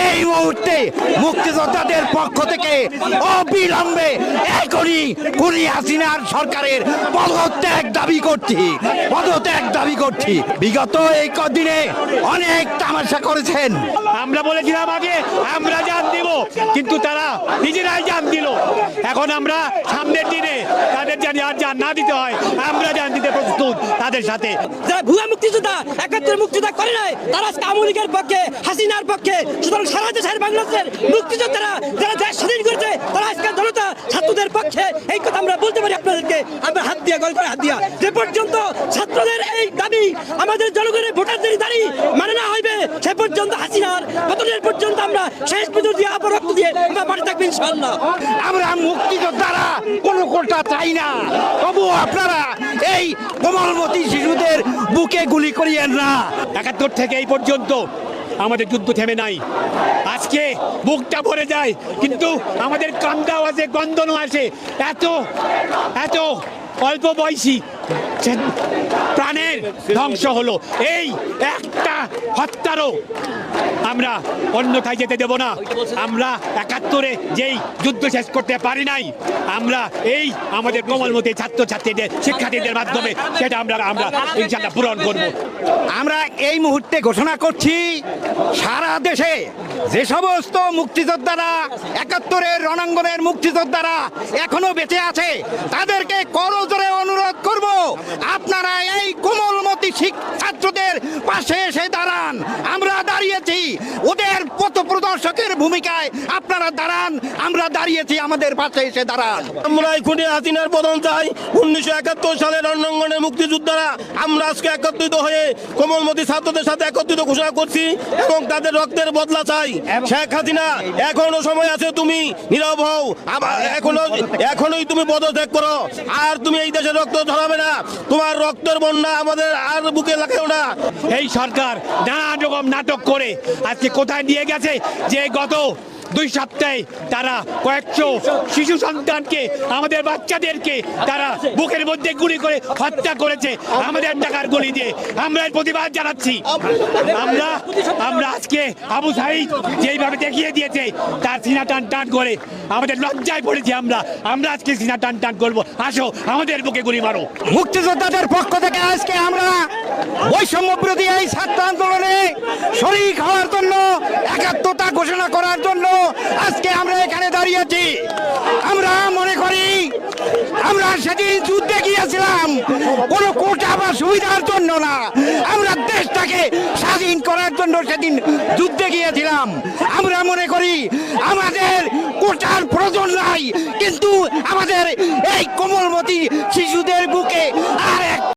এই মুহূর্তে মুক্তিযোদ্ধাদের পক্ষ থেকে অবিলম্বে এখনই খুনি হাসিনার সরকারের পদত্যাগ দাবি করছি। বিগত এই কদিনে অনেক তামাশা করেছেন। আমরা বলেছিলাম আগে আমরা জান দিব, কিন্তু তারা নিজেরাই জান দিল। এখন আমরা সামনের দিনে তাদের জানি আর জান না দিতে হয়, আমরা জান দিতে প্রস্তুত তাদের সাথে। যারা ভুয়া মুক্তিযোদ্ধা ৭১ মুক্তিযোদ্ধা করে নাই, তারা আজকে আওয়ামী লীগের পক্ষে, হাসিনার পক্ষে। সুতরাং সারা দেশের বাংলাদেশের মুক্তিযোদ্ধারা যারা দেশ স্বাধীন করেছে, তারা আজকে জনতা ছাত্রদের পক্ষে। এই কথা আমরা বলতে পারি আপনাদেরকে, আমরা হাত দিয়া গল করে হাত দিয়া। যে পর্যন্ত ছাত্রদের এই দাবি, আমাদের জনগণের ভোটারদের দাবি মানে না হইবে, সে পর্যন্ত হাসিনার পতনের পর্যন্ত আমরা শেষ বিদ্যুৎ দিয়ে আবার রক্ত দিয়ে আমরা মাঠে থাকবো ইনশাআল্লাহ। আমরা মুক্তিযোদ্ধারা কোনো কোটা চাই না, তবুও আপনারা এই কোমলমতি শিশুদের বুকে গুলি করিয়েন না। ৭১ থেকে এই পর্যন্ত আমাদের যুদ্ধ থেমে নাই। আজকে বুকটা ভরে যায়, কিন্তু আমাদের কান্দাও আছে, গন্ধনও আছে। এত অল্প বয়সী প্রাণের ধ্বংস হলো। এই একটা হত্যারও আমরা অন্যথায় যেতে দেব না। আমরা ৭১-এ যেই যুদ্ধ শেষ করতে পারি নাই, আমরা এই আমাদের কোমলমতি ছাত্রছাত্রীদের, শিক্ষার্থীদের মাধ্যমে সেটা আমরা ইনশাআল্লাহ পূরণ করব। আমরা এই মুহূর্তে ঘোষণা করছি, সারা দেশে যে সমস্ত মুক্তিযোদ্ধারা ৭১-এর রণাঙ্গনের মুক্তিযোদ্ধারা এখনো বেঁচে আছে, তাদেরকে করজোরে অনুরোধ করব, আপনারা এই কোমলমতি ছাত্রদের পাশে এসে দাঁড়ান। আমরা দাঁড়িয়েছি, ওদের পথ প্রদর্শকের ভূমিকায় আপনারা দাঁড়ান। আমরা দাঁড়িয়েছি, আমাদের পাশে এসে দাঁড়ান। আমরা খুনি হাসিনার পতন চাই। ১৯৭১ সালের রণাঙ্গনের মুক্তিযোদ্ধারা আমরা আজকে একত্রিত হয়ে কোমলমতি ছাত্রদের সাথে একত্রিত ঘোষণা করছি এবং তাদের রক্তের বদলা চাই। শেখ হাসিনা, এখনো সময় আছে, তুমি নীরব হও, এখনোই তুমি পদত্যাগ করো। আর তুমি এই দেশে রক্ত ঝরাবে না, তোমার রক্তের বন্যা আমাদের আর বুকে লাগেও না। এই সরকার নানা রকম নাটক করে আজকে কোথায় নিয়ে গেছে, যে গত 2 সপ্তাহে তারা কয়েকশো শিশু সন্তানকে, আমাদের বাচ্চাদেরকে তারা বুকের মধ্যে গুলি করে হত্যা করেছে আমাদের টাকার গুলি দিয়ে। আমরা এর প্রতিবাদ জানাচ্ছি। আমরা আজকে আবু সাঈদ যেইভাবে দেখিয়ে দিয়েছে, তার সিনা টান করে আমাদের লজ্জায় পড়েছি। আমরা আজকে সিনা টান করবো, আসো আমাদের বুকে গুলি মারো। মুক্তিযোদ্ধাদের পক্ষ থেকে আজকে আমরা বৈষম্য বিরোধী এই ছাত্র আন্দোলনে শরীক হওয়ার জন্য, একাত্মতা ঘোষণা করার জন্য আজকে আমরা এখানে দাঁড়িয়েছি। আমরা মনে করি আমরা সেদিন যুদ্ধে গিয়েছিলাম কোনো কোটা বা সুবিধার জন্য না, আমরা দেশটাকে স্বাধীন করার জন্য সেদিন যুদ্ধে গিয়েছিলাম। আমরা মনে করি আমাদের কোটার প্রয়োজন নাই, কিন্তু আমাদের এই কোমলমতি শিশুদের বুকে